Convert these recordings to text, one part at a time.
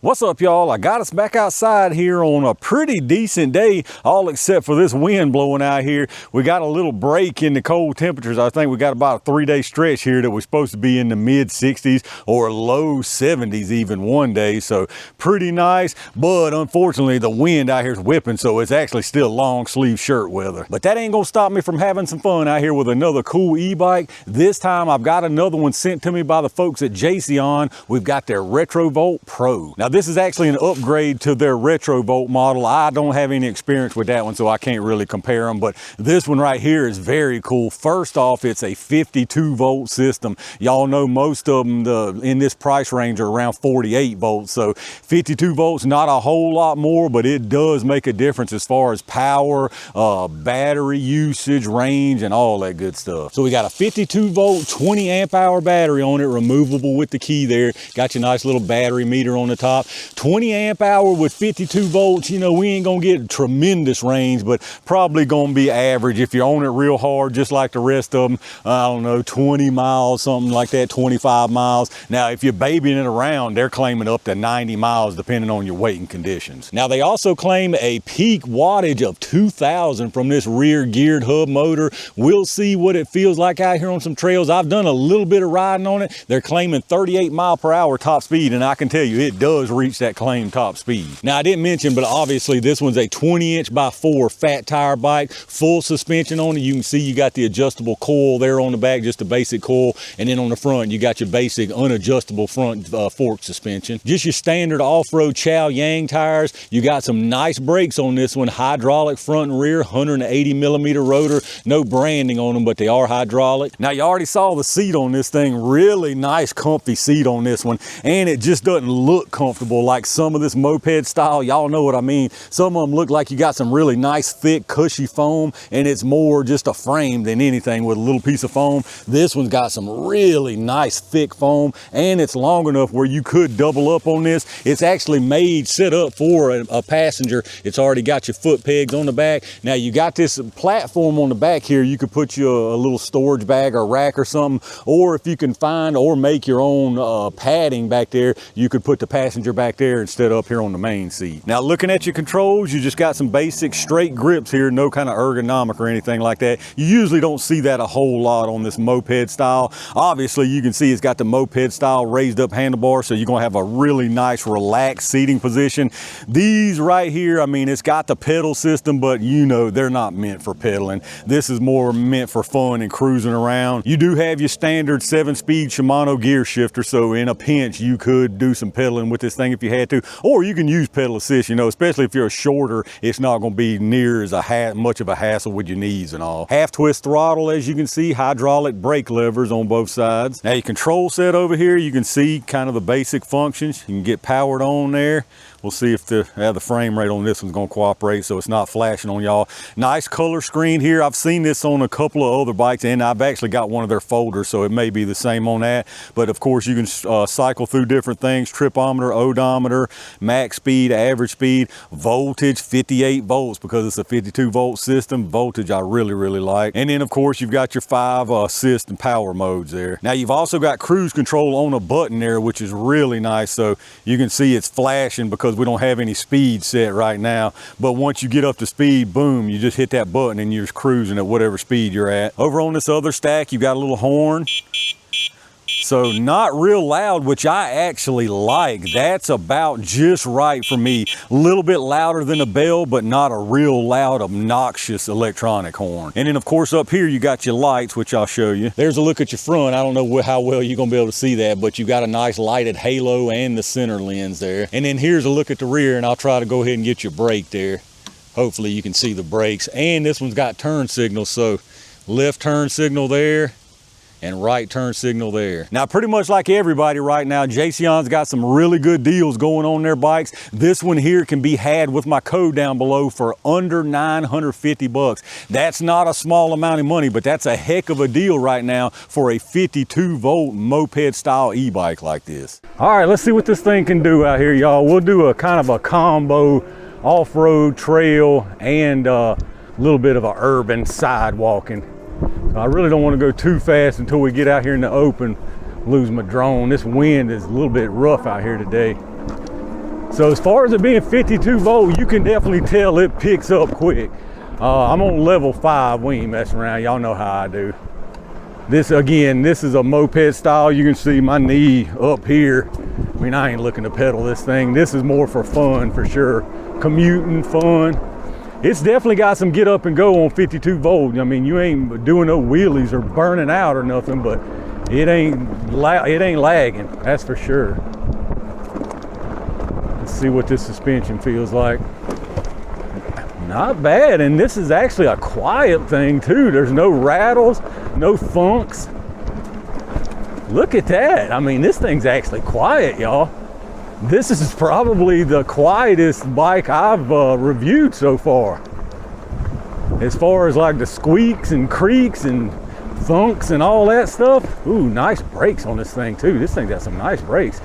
What's up, y'all? I got us back outside here on a pretty decent day, all except for this wind blowing out here. We got a little break in the cold temperatures. I think we got about a 3-day stretch here that was supposed to be in the mid 60s or low 70s even one day. So pretty nice, but unfortunately the wind out here is whipping, so it's actually still long sleeve shirt weather. But that ain't gonna stop me from having some fun out here with another cool e-bike. This time I've got another one sent to me by the folks at Jasion. We've got their RetroVolt Pro. Now this is actually an upgrade to their RetroVolt model. I don't have any experience with that one, so I can't really compare them, but this one right here is very cool. First off, it's a 52 volt system. Y'all know most of them in this price range are around 48 volts, so 52 volts, not a whole lot more, but it does make a difference as far as power, battery usage, range, and all that good stuff. So we got a 52 volt, 20 amp hour battery on it, removable with the key there. Got your nice little battery meter on the top. 20 amp hour with 52 volts, you know, we ain't gonna get tremendous range, but probably gonna be average if you're on it real hard, just like the rest of them. I don't know, 20 miles, something like that, 25 miles. Now, if you're babying it around, they're claiming up to 90 miles, depending on your weight and conditions. Now, they also claim a peak wattage of 2,000 from this rear geared hub motor. We'll see what it feels like out here on some trails. I've done a little bit of riding on it. They're claiming 38 mile per hour top speed, and I can tell you, it does reach that claimed top speed. Now, I didn't mention, but obviously this one's a 20" by 4 fat tire bike, full suspension on it. You can see you got the adjustable coil there on the back, just a basic coil, and then on the front you got your basic unadjustable front fork suspension. Just your standard off-road Chow Yang tires. You got some nice brakes on this one, hydraulic front and rear, 180 millimeter rotor, no branding on them, but they are hydraulic. Now, you already saw the seat on this thing, really nice comfy seat on this one, and it just doesn't look comfortable like some of this moped style. Y'all know what I mean. Some of them look like you got some really nice thick cushy foam, and it's more just a frame than anything with a little piece of foam. This one's got some really nice thick foam, and it's long enough where you could double up on this. It's actually made, set up for a passenger. It's already got your foot pegs on the back. Now you got this platform on the back here. You could put you a little storage bag or rack or something, or if you can find or make your own padding back there, you could put the passenger back there instead of up here on the main seat. Now, looking at your controls, you just got some basic straight grips here, no kind of ergonomic or anything like that. You usually don't see that a whole lot on this moped style. Obviously, you can see it's got the moped style raised up handlebar, so you're gonna have a really nice relaxed seating position. These right here, I mean, it's got the pedal system, but you know, they're not meant for pedaling. This is more meant for fun and cruising around. You do have your standard 7-speed Shimano gear shifter, so in a pinch, you could do some pedaling with this thing if you had to, or you can use pedal assist, you know, especially if you're a shorter, it's not going to be near as much of a hassle with your knees and all. Half twist throttle, as you can see, hydraulic brake levers on both sides. Now your control set over here, you can see kind of the basic functions. You can get powered on there. We'll see if the frame rate on this one's gonna cooperate so it's not flashing on y'all. Nice color screen here. I've seen this on a couple of other bikes, and I've actually got one of their folders, so it may be the same on that. But of course, you can cycle through different things: tripometer, odometer, max speed, average speed, voltage, 58 volts because it's a 52 volt system. Voltage I really, really like. And then of course, you've got your 5 assist and power modes there. Now you've also got cruise control on a button there, which is really nice. So you can see it's flashing because we don't have any speed set right now, but once you get up to speed, boom, you just hit that button and you're cruising at whatever speed you're at. Over on this other stack, you got a little horn. So not real loud, which I actually like. That's about just right for me. A little bit louder than a bell, but not a real loud, obnoxious electronic horn. And then of course up here, you got your lights, which I'll show you. There's a look at your front. I don't know how well you're gonna be able to see that, but you got a nice lighted halo and the center lens there. And then here's a look at the rear, and I'll try to go ahead and get your brake there. Hopefully you can see the brakes. And this one's got turn signals, so left turn signal there and right turn signal there. Now, pretty much like everybody right now, Jason's got some really good deals going on their bikes. This one here can be had with my code down below for under 950 bucks. That's not a small amount of money, but that's a heck of a deal right now for a 52 volt moped style e-bike like this. All right, let's see what this thing can do out here, y'all. We'll do a kind of a combo off-road trail and a little bit of a urban sidewalking. I really don't want to go too fast until we get out here in the open, lose my drone. This wind is a little bit rough out here today. So as far as it being 52 volt, you can definitely tell it picks up quick. I'm on level 5, we ain't messing around, y'all know how I do. This again, this is a moped style. You can see my knee up here. I mean, I ain't looking to pedal this thing. This is more for fun, for sure. Commuting, fun. It's definitely got some get up and go on 52 volt. I mean, you ain't doing no wheelies or burning out or nothing, but it ain't lagging, that's for sure. Let's see what this suspension feels like. Not bad, and this is actually a quiet thing too. There's no rattles, no thunks. Look at that. I mean, this thing's actually quiet, y'all. This is probably the quietest bike I've reviewed so far. As far as like the squeaks and creaks and thunks and all that stuff. Ooh, nice brakes on this thing too. This thing got some nice brakes.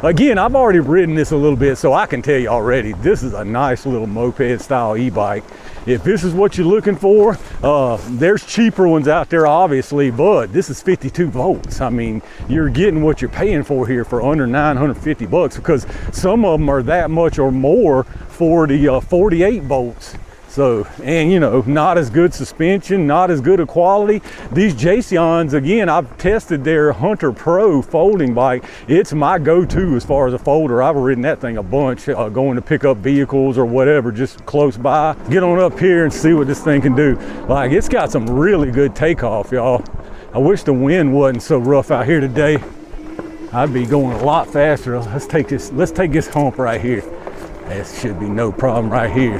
Again, I've already ridden this a little bit, so I can tell you already, this is a nice little moped style e-bike. If this is what you're looking for, there's cheaper ones out there, obviously, but this is 52 volts. I mean, you're getting what you're paying for here for under 950 bucks, because some of them are that much or more for the 48 volts. So, and you know, not as good suspension, not as good a quality. These Jasions, again, I've tested their Hunter Pro folding bike. It's my go-to as far as a folder. I've ridden that thing a bunch, going to pick up vehicles or whatever, just close by. Get on up here and see what this thing can do. Like, it's got some really good takeoff, y'all. I wish the wind wasn't so rough out here today. I'd be going a lot faster. Let's take this hump right here. This should be no problem right here.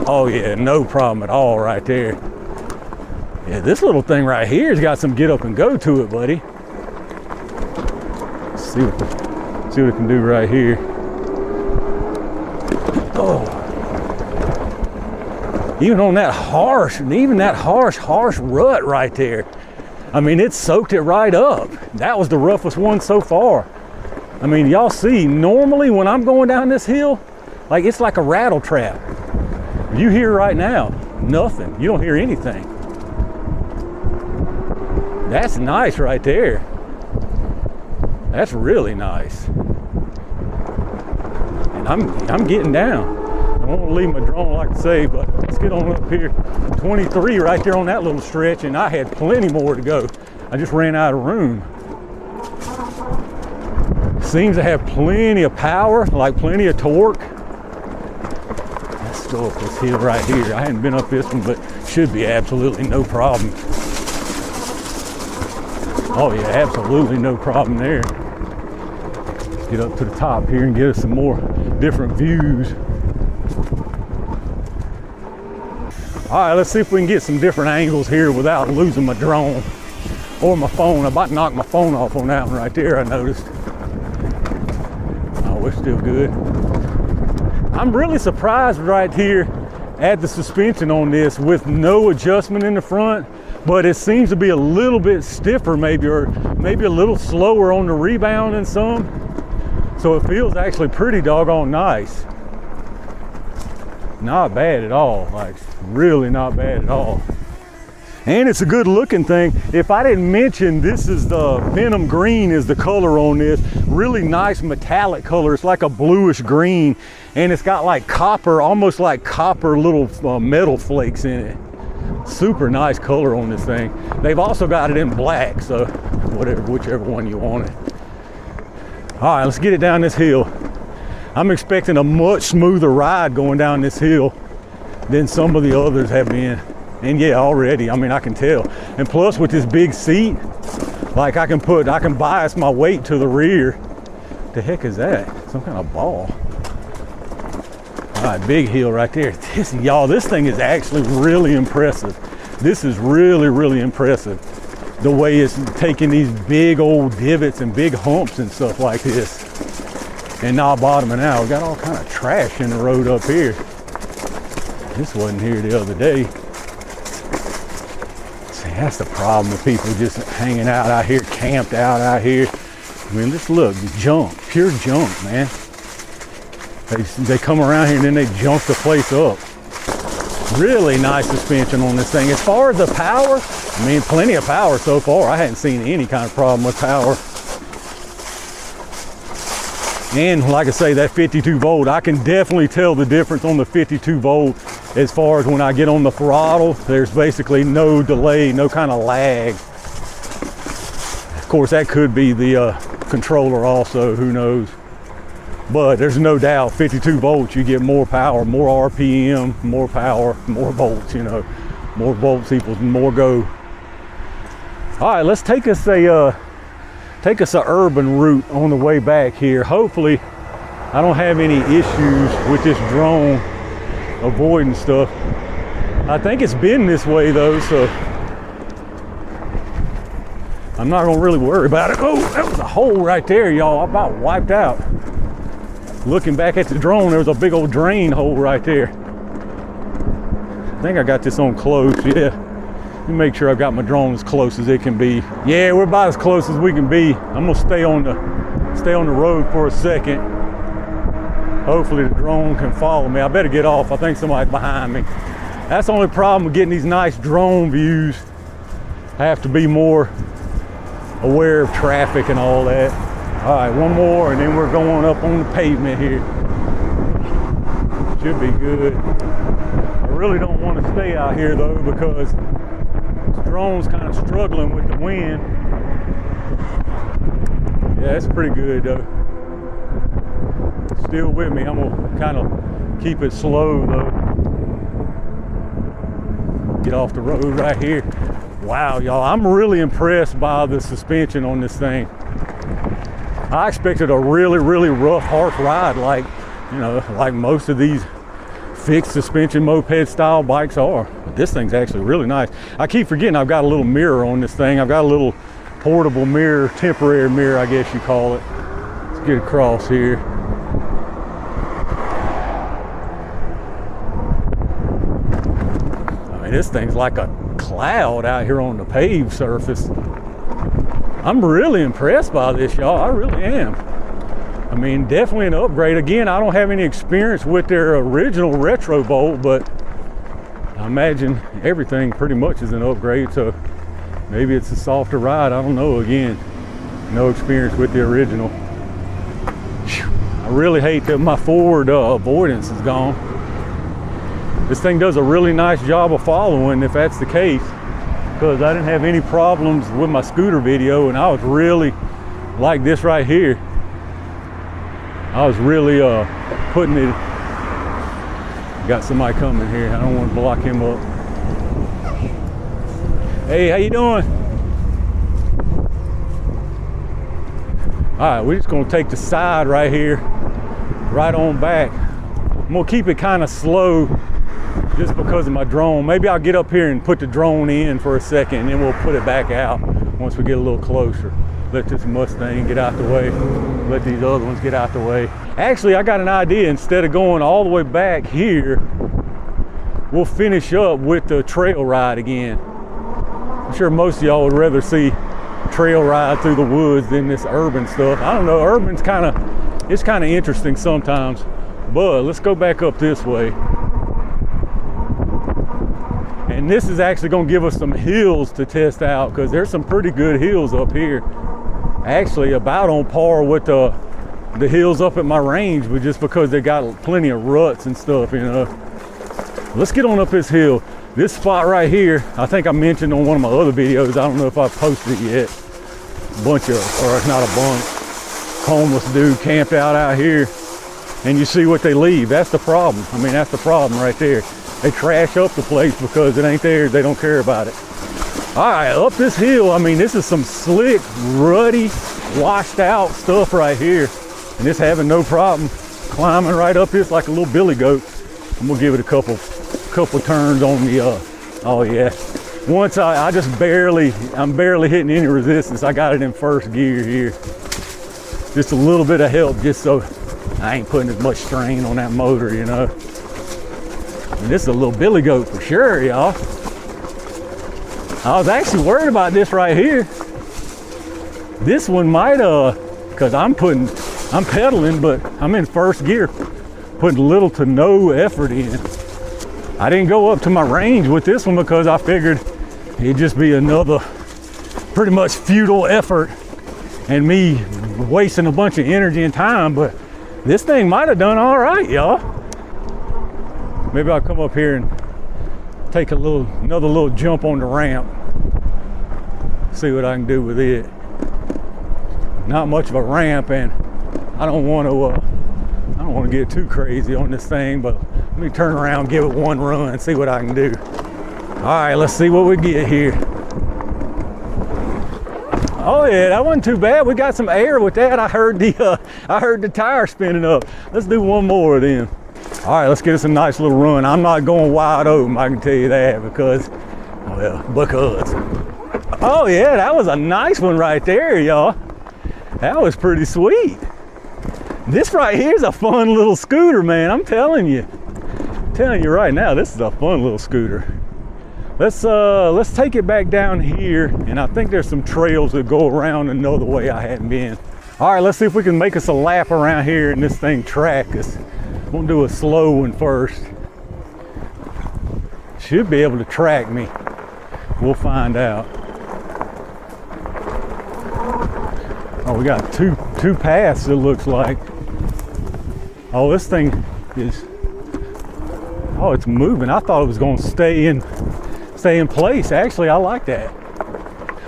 Oh yeah, no problem at all right there. Yeah, this little thing right here has got some get up and go to it, buddy. Let's see what it can do right here. Oh, even on that harsh rut right there. I mean, it soaked it right up. That was the roughest one so far. I mean, y'all see, normally when I'm going down this hill, like it's like a rattle trap. You hear right now, nothing. You don't hear anything. That's nice right there. That's really nice. And I'm getting down. I don't want to leave my drone, like I say, but let's get on up here. 23 right there on that little stretch, and I had plenty more to go. I just ran out of room. Seems to have plenty of power, like plenty of torque. Let's go up this hill right here. I hadn't been up this one, but should be absolutely no problem. Oh yeah, absolutely no problem there. Let's get up to the top here and get us some more different views. All right, let's see if we can get some different angles here without losing my drone or my phone. I'm about to knock my phone off on that one right there, I noticed. Oh, we're still good. I'm really surprised right here at the suspension on this with no adjustment in the front, but it seems to be a little bit stiffer maybe, or maybe a little slower on the rebound than some. So it feels actually pretty doggone nice. Not bad at all, like really not bad at all. And it's a good looking thing. If I didn't mention, this is the Venom Green is the color on this. Really nice metallic color. It's like a bluish green, and it's got like copper, almost like copper little metal flakes in it. Super nice color on this thing. They've also got it in black, so whichever one you want it. All right, let's get it down this hill. I'm expecting a much smoother ride going down this hill than some of the others have been. And yeah, already, I mean, I can tell. And plus with this big seat, like I can bias my weight to the rear. The heck is that? Some kind of ball. All right, big hill right there. Y'all, this thing is actually really impressive. This is really, really impressive. The way it's taking these big old divots and big humps and stuff like this and not bottoming out. We got all kind of trash in the road up here. This wasn't here the other day. See, that's the problem with people just hanging out here, camped out here. I mean, just look, junk, pure junk, man. They come around here and then they junk the place up. Really nice suspension on this thing. As far as the power, I mean, plenty of power so far. I hadn't seen any kind of problem with power. And like I say, that 52 volt, I can definitely tell the difference on the 52 volt as far as when I get on the throttle, there's basically no delay, no kind of lag. Of course, that could be the controller also, who knows. But there's no doubt 52 volts, you get more power, more RPM, more power, more volts, you know. More volts equals more go. All right, let's take us a urban route on the way back here. Hopefully, I don't have any issues with this drone avoiding stuff. I think it's been this way though, so I'm not gonna really worry about it. Oh, that was a hole right there, y'all. I about wiped out. Looking back at the drone, there was a big old drain hole right there. I think I got this on close, yeah. Let me make sure I've got my drone as close as it can be. Yeah, we're about as close as we can be. I'm gonna stay on the road for a second. Hopefully the drone can follow me. I better get off. I think somebody's behind me. That's the only problem with getting these nice drone views. I have to be more aware of traffic and all that. All right, one more and then we're going up on the pavement here. Should be good. I really don't want to stay out here though because this drone's kind of struggling with the wind. Yeah, it's pretty good though. Still with me. I'm gonna kind of keep it slow though. Get off the road right here. Wow, y'all, I'm really impressed by the suspension on this thing. I expected a really, really rough, harsh ride like, you know, like most of these fixed suspension moped style bikes are. But this thing's actually really nice. I keep forgetting I've got a little mirror on this thing. I've got a little portable mirror, temporary mirror, I guess you call it. Let's get across here. I mean, this thing's like a cloud out here on the paved surface. I'm really impressed by this, y'all. I really am. I mean, definitely an upgrade. Again, I don't have any experience with their original RetroVolt, but I imagine everything pretty much is an upgrade, so maybe it's a softer ride. I don't know. Again, no experience with the original. I really hate that my forward avoidance is gone. This thing does a really nice job of following if that's the case, because I didn't have any problems with my scooter video, and I was really like this right here. I was really putting it. Got somebody coming here. I don't want to block him up. Hey, how you doing? All right, we're just gonna take the side right here, right on back. I'm gonna keep it kind of slow just because of my drone. Maybe I'll get up here and put the drone in for a second and then we'll put it back out once we get a little closer. Let this Mustang get out the way. Let these other ones get out the way. Actually, I got an idea. Instead of going all the way back here, we'll finish up with the trail ride again. I'm sure most of y'all would rather see trail ride through the woods than this urban stuff. I don't know, urban's it's kind of interesting sometimes, but let's go back up this way. And this is actually gonna give us some hills to test out, because there's some pretty good hills up here. Actually about on par with the hills up at my range, but just because they got plenty of ruts and stuff, you know. Let's get on up this hill. This spot right here, I think I mentioned on one of my other videos, I don't know if I've posted it yet. Bunch of, or it's not a bunch, homeless dude camped out here, and you see what they leave. That's the problem. I mean, that's the problem right there. They trash up the place because it ain't theirs. They don't care about it. All right, up this hill, I mean, this is some slick, ruddy, washed out stuff right here. And it's having no problem climbing right up this like a little billy goat. I'm gonna give it a couple turns on the, oh yeah. Once I'm barely hitting any resistance. I got it in first gear here. Just a little bit of help just so I ain't putting as much strain on that motor, you know. And this is a little billy goat for sure, y'all. I was actually worried about this right here. This one might, cause I'm pedaling, but I'm in first gear, putting little to no effort in. I didn't go up to my range with this one because I figured it'd just be another pretty much futile effort and me wasting a bunch of energy and time, but This thing might have done all right, y'all. Maybe I'll come up here and take another little jump on the ramp. See what I can do with it. Not much of a ramp, and I don't want to get too crazy on this thing, but let me turn around, give it one run, and see what I can do. All right, let's see what we get here. Oh yeah, that wasn't too bad. We got some air with that. I heard the tire spinning up. Let's do one more of them. All right, let's get us a nice little run. I'm not going wide open, I can tell you that, because oh yeah, that was a nice one right there, y'all. That was pretty sweet. This right here is a fun little scooter, man. I'm telling you right now, this is a fun little scooter. Let's take it back down here, and I think there's some trails that go around another way I hadn't been. All right, let's see if we can make us a lap around here and this thing track us. We'll do a slow one first. Should be able to track me. We'll find out. Oh, we got two paths, it looks like. Oh, this thing is, oh, it's moving. I thought it was going to stay in place. Actually, I like that.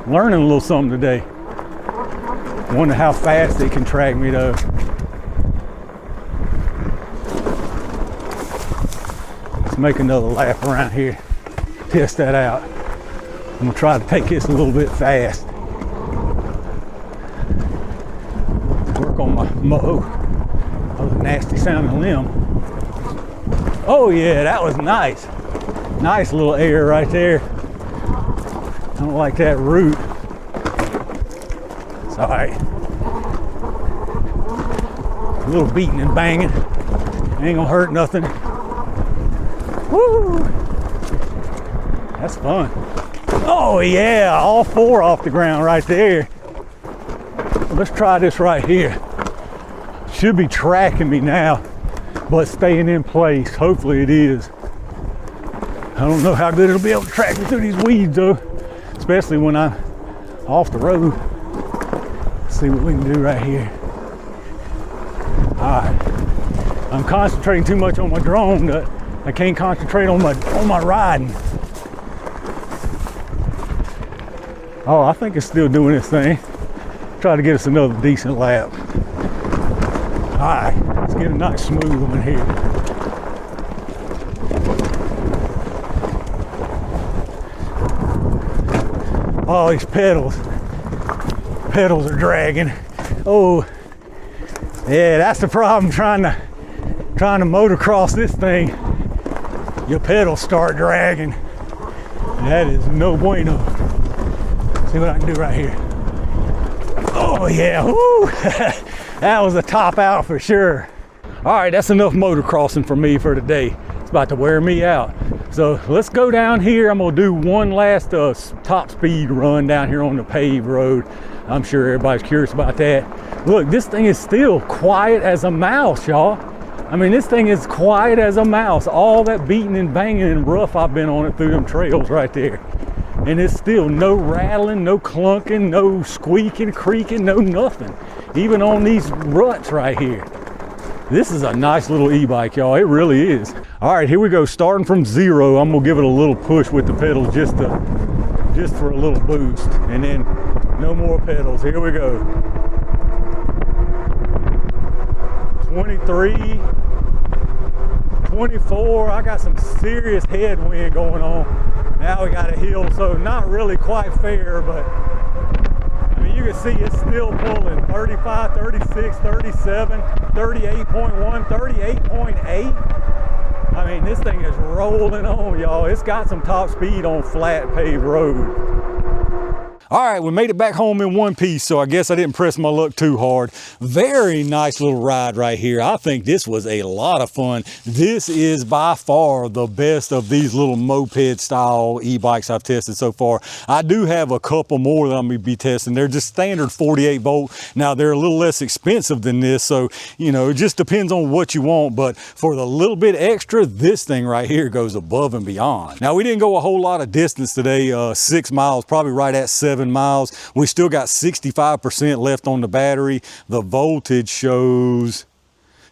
Learning a little something today. Wonder how fast it can track me though. Let's make another lap around here. Test that out. I'm gonna try to take this a little bit fast. Work on my other nasty sounding limb. Oh yeah, that was nice. Nice little air right there. I don't like that root. It's all right. A little beating and banging. Ain't gonna hurt nothing. Woo! That's fun. Oh yeah, all four off the ground right there. Let's try this right here. Should be tracking me now, but staying in place. Hopefully it is. I don't know how good it'll be able to track me through these weeds though, especially when I'm off the road. Let's see what we can do right here. All right, I'm concentrating too much on my drone. I can't concentrate on my riding. Oh, I think it's still doing its thing. Try to get us another decent lap. All right, let's get a nice smooth one here. Oh, these pedals are dragging. Oh, yeah, that's the problem trying to motocross this thing. Your pedals start dragging. That is no bueno. See what I can do right here. Oh yeah, woo! That was a top out for sure. All right, that's enough motocrossing for me for today. It's about to wear me out. So let's go down here. I'm gonna do one last top speed run down here on the paved road. I'm sure everybody's curious about that. Look, this thing is still quiet as a mouse, y'all. I mean, this thing is quiet as a mouse. All that beating and banging and rough I've been on it through them trails right there. And it's still no rattling, no clunking, no squeaking, creaking, no nothing. Even on these ruts right here. This is a nice little e-bike, y'all. It really is. All right, here we go. Starting from zero, I'm gonna give it a little push with the pedals just for a little boost. And then no more pedals. Here we go. 23, 24. I got some serious headwind going on. Now we got a hill, so not really quite fair, but I mean, you can see it's still pulling 35, 36, 37, 38.1, 38.8. I mean, this thing is rolling on, y'all. It's got some top speed on flat paved road. All right, we made it back home in one piece, so I guess I didn't press my luck too hard. Very nice little ride right here. I think this was a lot of fun. This is by far the best of these little moped style e-bikes I've tested so far. I do have a couple more that I'm gonna be testing. They're just standard 48 volt. Now they're a little less expensive than this, so you know, it just depends on what you want, but for the little bit extra, this thing right here goes above and beyond. Now we didn't go a whole lot of distance today, 6 miles, probably right at 7 miles. We still got 65% left on the battery. The voltage shows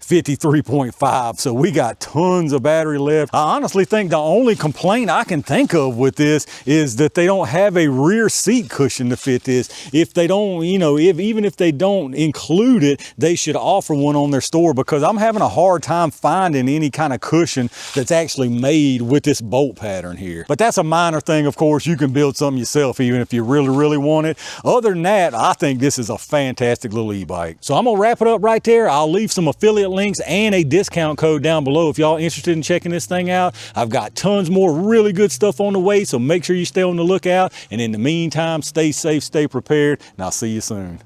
53.5. So we got tons of battery left. I honestly think the only complaint I can think of with this is that they don't have a rear seat cushion to fit this. If they don't, you know, even if they don't include it, they should offer one on their store, because I'm having a hard time finding any kind of cushion that's actually made with this bolt pattern here. But that's a minor thing, of course. You can build something yourself even if you really want it. Other than that, I think this is a fantastic little e-bike. So I'm gonna wrap it up right there. I'll leave some affiliate links and a discount code down below if y'all interested in checking this thing out. I've got tons more really good stuff on the way, so make sure you stay on the lookout. And in the meantime, stay safe, stay prepared, and I'll see you soon.